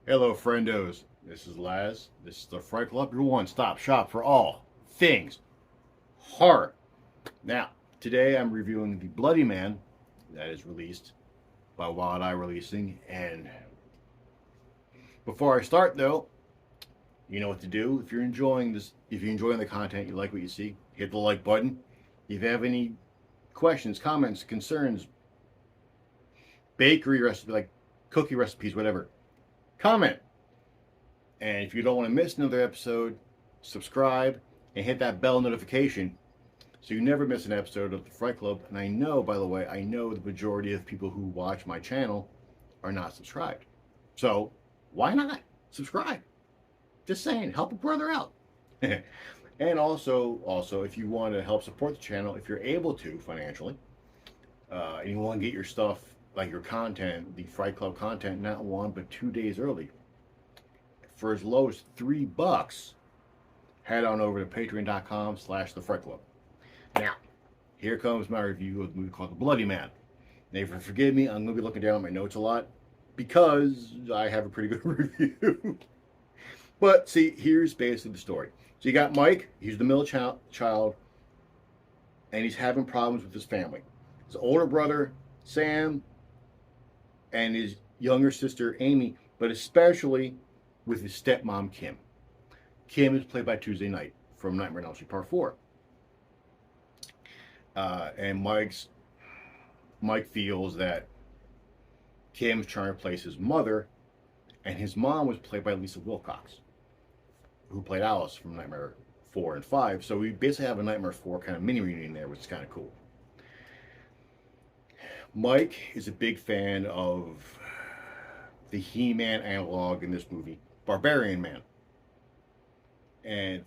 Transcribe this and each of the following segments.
Hello, friendos. This is Laz. This is the Fright Club, your one-stop shop for all things horror. Now, today I'm reviewing The Bloody Man that is released by WildEye Releasing. And before I start, though, you know what to do. If you're enjoying this, if you're enjoying the content, you like what you see, hit the like button. If you have any questions, comments, concerns, bakery recipe, like cookie recipes, whatever, comment. And if you don't want to miss another episode, subscribe and hit that bell notification so you never miss an episode of the Fright Club. And I know, by the way, I know the majority of people who watch my channel are not subscribed. So why not subscribe? Just saying, help a brother out. And also, if you want to help support the channel, if you're able to financially, and you want to get your stuff, like your content, the Fright Club content, not 1 but 2 days early, for as low as $3, head on over to patreon.com/the Fright Club. Now, here comes my review of the movie called The Bloody Man. Now, if you forgive me, I'm going to be looking down at my notes a lot because I have a pretty good review. But see, here's basically the story. So you got Mike, he's the middle child, and he's having problems with his family. His older brother, Sam, and his younger sister, Amy, but especially with his stepmom, Kim. Kim is played by Tuesday Knight from Nightmare on Elm Street Part 4. And Mike feels that Kim's trying to replace his mother, and his mom was played by Lisa Wilcox, who played Alice from Nightmare 4 and 5. So we basically have a Nightmare 4 kind of mini reunion there, which is kind of cool. Mike is a big fan of the He-Man analog in this movie, Barbarian Man. And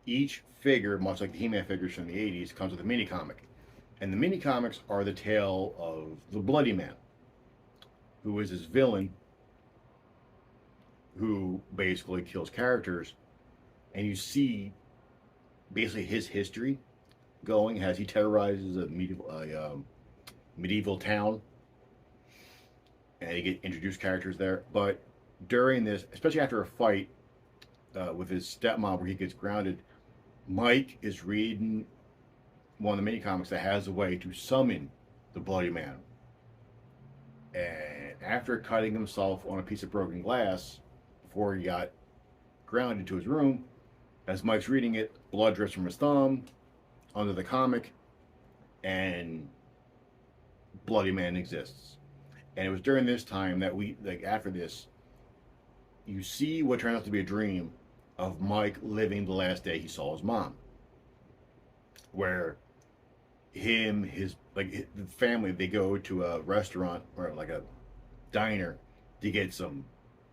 each figure, much like the He-Man figures from the 80s, comes with a mini-comic. And the mini-comics are the tale of the Bloody Man, who is his villain, who basically kills characters. And you see basically his history going as he terrorizes a medieval town. And you get introduced characters there. But during this, especially after a fight with his stepmom where he gets grounded, Mike is reading one of the mini comics that has a way to summon the Bloody Man. And after cutting himself on a piece of broken glass before he got grounded to his room, as Mike's reading it, blood drips from his thumb under the comic, and Bloody Man exists. And it was during this time that after this, you see what turned out to be a dream of Mike living the last day he saw his mom. Where the family, they go to a restaurant or like a diner to get some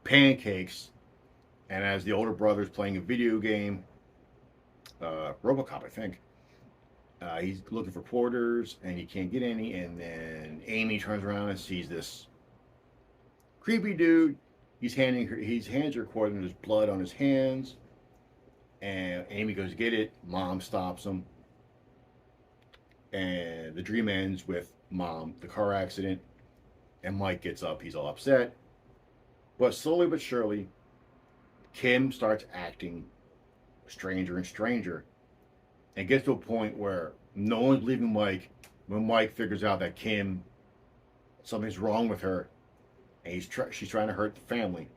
pancakes. And as the older brother's playing a video game, RoboCop, I think, he's looking for porters and he can't get any. And then Amy turns around and sees this creepy dude. He hands her a quarter and there's blood on his hands. And Amy goes to get it. Mom stops him. And the dream ends with Mom, the car accident. And Mike gets up. He's all upset. But slowly but surely, Kim starts acting stranger and stranger. And gets to a point where no one's believing Mike when Mike figures out that something's wrong with her. And she's trying to hurt the family.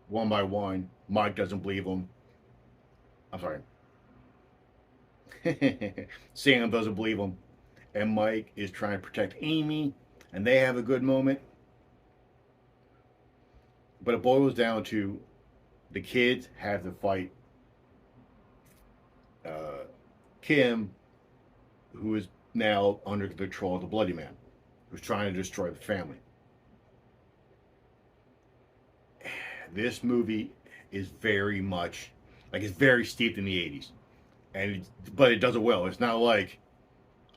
One by one, Mike doesn't believe him. I'm sorry. Sam doesn't believe him. And Mike is trying to protect Amy. And they have a good moment. But it boils down to the kids have to fight Kim, who is now under the control of the Bloody Man, who's trying to destroy the family. This movie is very much it's very steeped in the 80s, but it does it well. It's not like,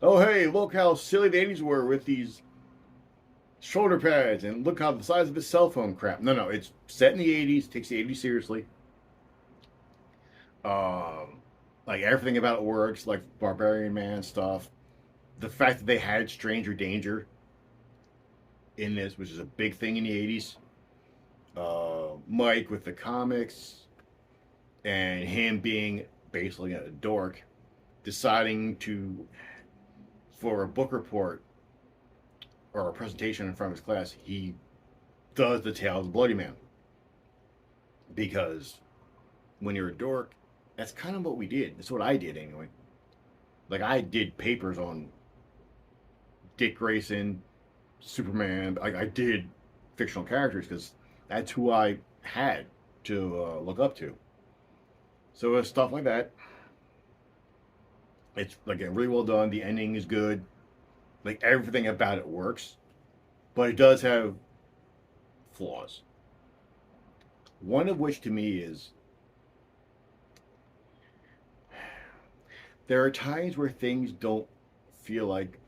oh hey, look how silly the 80s were with these shoulder pads and look how the size of this cell phone crap. No, it's set in the 80s, takes the 80s seriously. Like everything about it works, like Barbarian Man stuff. The fact that they had Stranger Danger in this, which is a big thing in the 80s. Mike with the comics and him being basically a dork, deciding to, for a book report or a presentation in front of his class, he does the Tale of the Bloody Man. Because when you're a dork, that's kind of what we did. That's what I did anyway. Like, I did papers on Dick Grayson, Superman. I did fictional characters because that's who I had to look up to. So it's stuff like that. It's like really well done. The ending is good. Like, everything about it works, but it does have flaws. One of which to me is there are times where things don't feel like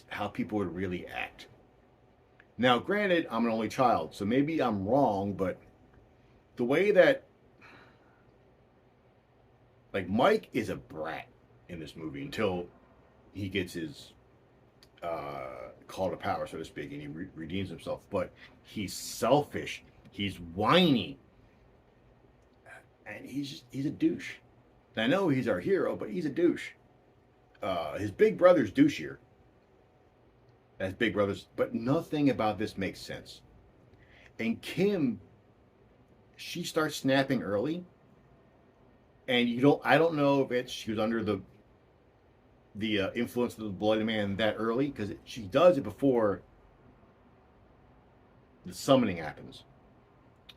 how people would really act. Now, granted, I'm an only child, so maybe I'm wrong, but the way that, like, Mike is a brat in this movie until he gets his call to power, so to speak, and he redeems himself. But he's selfish, he's whiny, and he's a douche. I know he's our hero, but he's a douche. His big brother's douchier as big brothers, but nothing about this makes sense. And Kim, she starts snapping early, and I don't know if she was under the influence of the Bloody Man that early, because she does it before the summoning happens,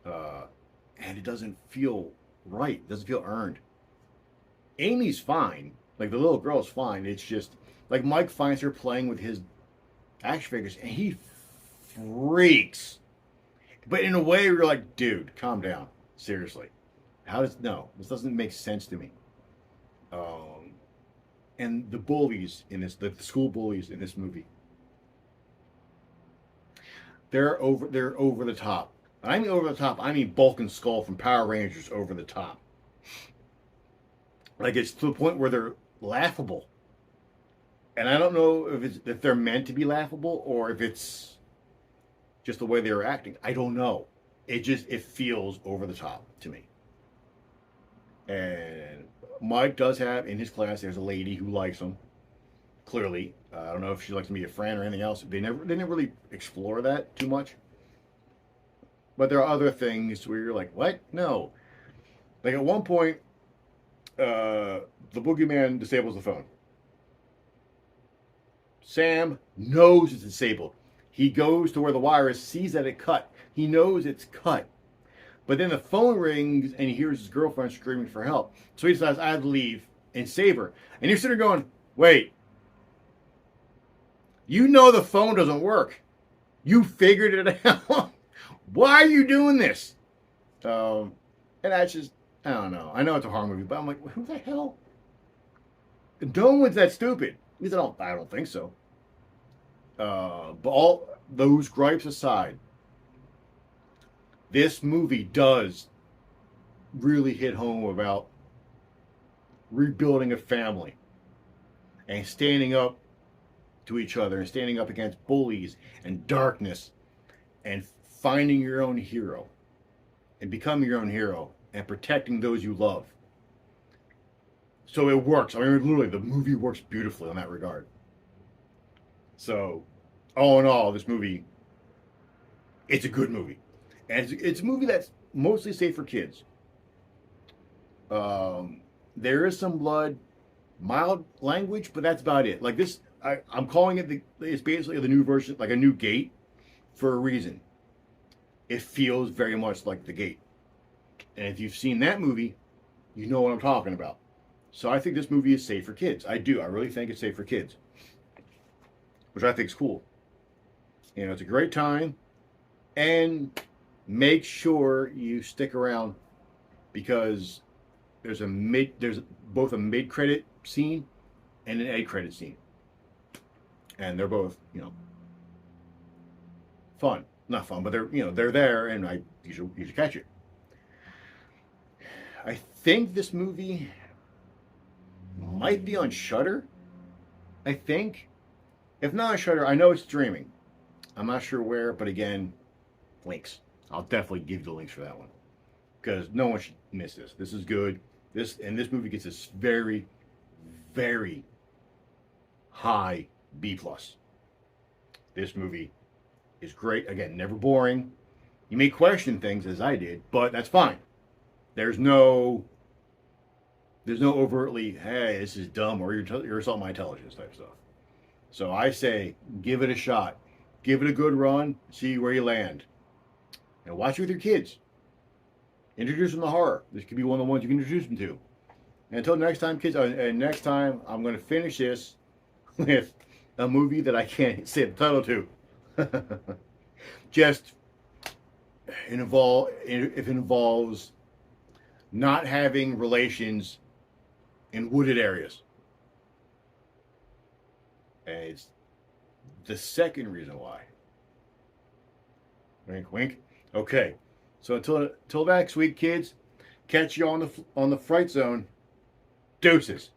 and it doesn't feel right. It doesn't feel earned. Amy's fine, like the little girl's fine. It's just like Mike finds her playing with his action figures, and he freaks. But in a way, we're like, dude, calm down. Seriously, this doesn't make sense to me. And the bullies in this, the school bullies in this movie, they're over the top. And I mean over the top. I mean Bulk and Skull from Power Rangers over the top. Like, it's to the point where they're laughable. And I don't know if they're meant to be laughable or if it's just the way they were acting. I don't know. It feels over the top to me. And Mike does have in his class, there's a lady who likes him. Clearly, I don't know if she likes to be a friend or anything else. They never really explore that too much. But there are other things where you're like, what? No. Like, at one point, the boogeyman disables the phone. Sam knows it's disabled. He goes to where the wire is, sees that it cut. He knows it's cut. But then the phone rings and he hears his girlfriend screaming for help. So he decides, I have to leave and save her. And you're sitting there going, wait. You know the phone doesn't work. You figured it out. Why are you doing this? And that's just, I don't know. I know it's a horror movie, but I'm like, who the hell? No one's that stupid. At least I don't think so. But all those gripes aside, this movie does really hit home about rebuilding a family and standing up to each other and standing up against bullies and darkness and finding your own hero and becoming your own hero and protecting those you love. So it works. I mean, literally, the movie works beautifully in that regard. So, all in all, this movie, it's a good movie. And it's a movie that's mostly safe for kids. There is some blood, mild language, but that's about it. Like this, I'm calling it, it's basically the new version, like a new Gate, for a reason. It feels very much like the Gate. And if you've seen that movie, you know what I'm talking about. So I think this movie is safe for kids. I do. I really think it's safe for kids. Which I think is cool. You know, it's a great time. And make sure you stick around because there's both a mid-credit scene and an end-credit scene. And they're both, fun. Not fun, but they're there, and you should catch it. I think this movie might be on Shudder. I think. If not on Shudder, I know it's streaming. I'm not sure where, but again, links. I'll definitely give you the links for that one because no one should miss this. This is good. This movie gets this very, very high B+. This movie is great. Again, never boring. You may question things as I did, but that's fine. There's no overtly, hey, this is dumb or you're assaulting my intelligence type stuff. So I say, give it a shot. Give it a good run. See where you land. And watch it with your kids. Introduce them to horror. This could be one of the ones you can introduce them to. And until next time, kids, and next time I'm going to finish this with a movie that I can't say the title to. Just if it involves not having relations in wooded areas. And it's the second reason why. Wink, wink. Okay. So until next week, kids, catch you on the Fright Zone. Deuces.